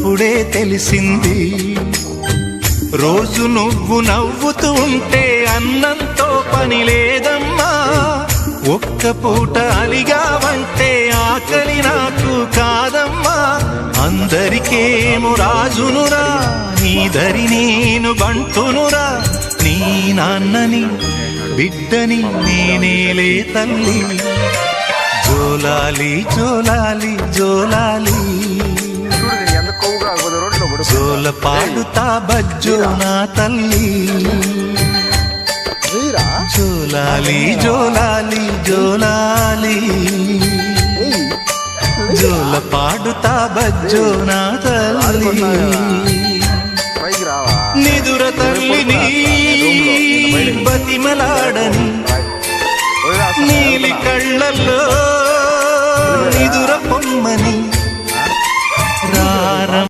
అప్పుడే తెలిసింది. రోజు నువ్వు నవ్వుతూ ఉంటే అన్నంతో పని లేదమ్మా. ఒక్క పూట అలిగావంటే ఆకలి నాకు కాదమ్మా. అందరికేమో రాజునురా, నీ దరి నేను బంటునురా. నీ నాన్నని బిడ్డని నేనేలే తల్లి. జోలాలి జోలాలి జోలాలి, జోల పాడుతా బజ్జో నా తల్లి. జోలాలి జోలాలి జోలాలి, జోల పాడుతా బజ్జో నా తల్లి. నిదుర తల్లిని బతిమలాడని నీలి కళ్ళల్లో నిదుర పొమ్మని